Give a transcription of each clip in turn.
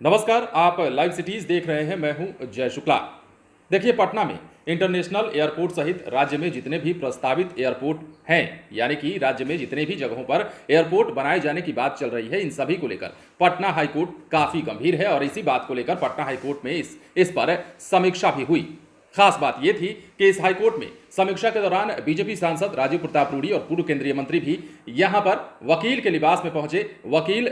नमस्कार, आप live cities देख रहे हैं। मैं हूं जय शुक्ला। देखिए, पटना में इंटरनेशनल एयरपोर्ट सहित राज्य में जितने भी प्रस्तावित एयरपोर्ट हैं, यानी कि राज्य में जितने भी जगहों पर एयरपोर्ट बनाए जाने की बात चल रही है, इन सभी को लेकर पटना हाईकोर्ट काफी गंभीर है और इसी बात को लेकर पटना हाईकोर्ट में इस पर समीक्षा भी हुई। खास बात यह थी कि इस हाईकोर्ट में समीक्षा के दौरान बीजेपी सांसद राजीव प्रताप रूडी और पूर्व केंद्रीय मंत्री भी यहां पर वकील के लिबास में पहुंचे।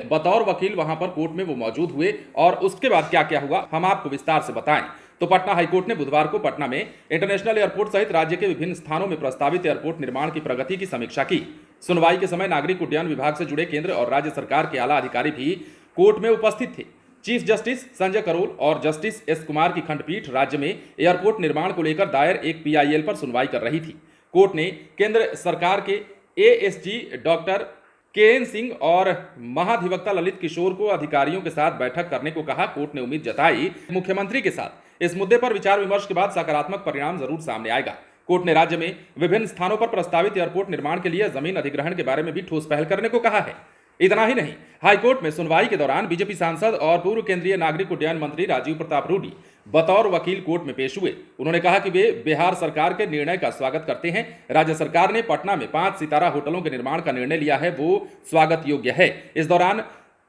बतौर वकील वहां पर कोर्ट में वो मौजूद हुए और उसके बाद क्या क्या हुआ हम आपको विस्तार से बताएं। तो पटना हाईकोर्ट ने बुधवार को पटना में इंटरनेशनल एयरपोर्ट सहित राज्य के विभिन्न स्थानों में प्रस्तावित एयरपोर्ट निर्माण की प्रगति की समीक्षा की। सुनवाई के समय नागरिक उड्डयन विभाग से जुड़े केंद्र और राज्य सरकार के आला अधिकारी भी कोर्ट में उपस्थित थे। चीफ जस्टिस संजय करोल और जस्टिस एस कुमार की खंडपीठ राज्य में एयरपोर्ट निर्माण को लेकर दायर एक पीआईएल पर सुनवाई कर रही थी। कोर्ट ने केंद्र सरकार के एएसजी डॉक्टर केएन सिंह और महाधिवक्ता ललित किशोर को अधिकारियों के साथ बैठक करने को कहा। कोर्ट ने उम्मीद जताई मुख्यमंत्री के साथ इस मुद्दे पर विचार विमर्श के बाद सकारात्मक परिणाम जरूर सामने आएगा। कोर्ट ने राज्य में विभिन्न स्थानों पर प्रस्तावित एयरपोर्ट निर्माण के लिए जमीन अधिग्रहण के बारे में भी ठोस पहल करने को कहा है। इतना ही नहीं, हाईकोर्ट में सुनवाई के दौरान बीजेपी सांसद और पूर्व केंद्रीय नागरिक उड्डयन मंत्री राजीव प्रताप रूडी बतौर वकील कोर्ट में पेश हुए। उन्होंने कहा कि वे बिहार सरकार के निर्णय का स्वागत करते हैं। राज्य सरकार ने पटना में 5 सितारा होटलों के निर्माण का निर्णय लिया है, वो स्वागत योग्य है। इस दौरान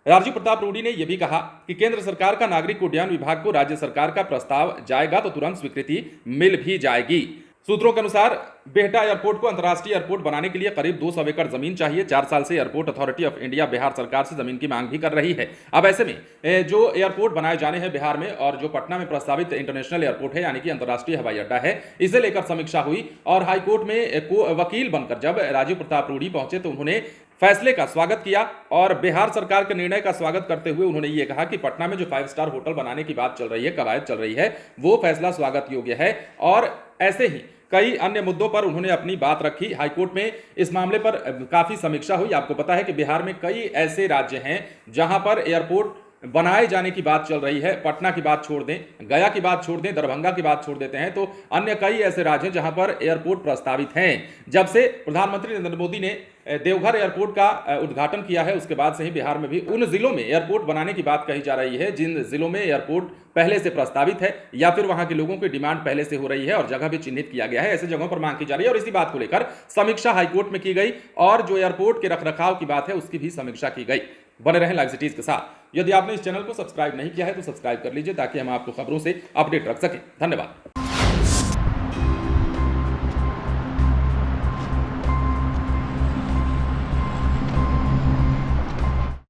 राजीव प्रताप रूडी ने यह भी कहा कि केंद्र सरकार का नागरिक उड्डयन विभाग को राज्य सरकार का प्रस्ताव जाएगा तो तुरंत स्वीकृति मिल भी जाएगी। सूत्रों के अनुसार बिहटा एयरपोर्ट को अंतर्राष्ट्रीय एयरपोर्ट बनाने के लिए करीब 200 एकड़ जमीन चाहिए। 4 साल से airport authority of India Bihar सरकार से जमीन की मांग भी कर रही है। अब ऐसे में जो एयरपोर्ट बनाए जाने हैं बिहार में और जो पटना में प्रस्तावित इंटरनेशनल एयरपोर्ट है, यानी कि अंतर्राष्ट्रीय हवाई अड्डा है, इसे लेकर समीक्षा हुई और हाईकोर्ट में वकील बनकर जब राजीव प्रताप रूडी पहुंचे तो उन्होंने फैसले का स्वागत किया और बिहार सरकार के निर्णय का स्वागत करते हुए उन्होंने ये कहा कि पटना में जो 5 स्टार होटल बनाने की बात चल रही है, कवायद चल रही है, वो फैसला स्वागत योग्य है। और ऐसे ही कई अन्य मुद्दों पर उन्होंने अपनी बात रखी। हाईकोर्ट में इस मामले पर काफी समीक्षा हुई। आपको पता है कि बिहार में कई ऐसे राज्य हैं जहां पर एयरपोर्ट बनाए जाने की बात चल रही है। पटना की बात छोड़ दें, गया की बात छोड़ दें, दरभंगा की बात छोड़ देते हैं, तो अन्य कई ऐसे राज्य हैं जहां पर एयरपोर्ट प्रस्तावित हैं। जब से प्रधानमंत्री नरेंद्र मोदी ने देवघर एयरपोर्ट का उद्घाटन किया है, उसके बाद से ही बिहार में भी उन जिलों में एयरपोर्ट बनाने की बात कही जा रही है जिन जिलों में एयरपोर्ट पहले से प्रस्तावित है या फिर वहां के लोगों की डिमांड पहले से हो रही है और जगह भी चिन्हित किया गया है। ऐसे जगहों पर मांग की जा रही है और इसी बात को लेकर समीक्षा हाईकोर्ट में की गई और जो एयरपोर्ट के रखरखाव की बात है उसकी भी समीक्षा की गई। बने रहें लाइव सिटीज के साथ। यदि आपने इस चैनल को सब्सक्राइब नहीं किया है तो सब्सक्राइब कर लीजिए ताकि हम आपको खबरों से अपडेट रख सकें। धन्यवाद।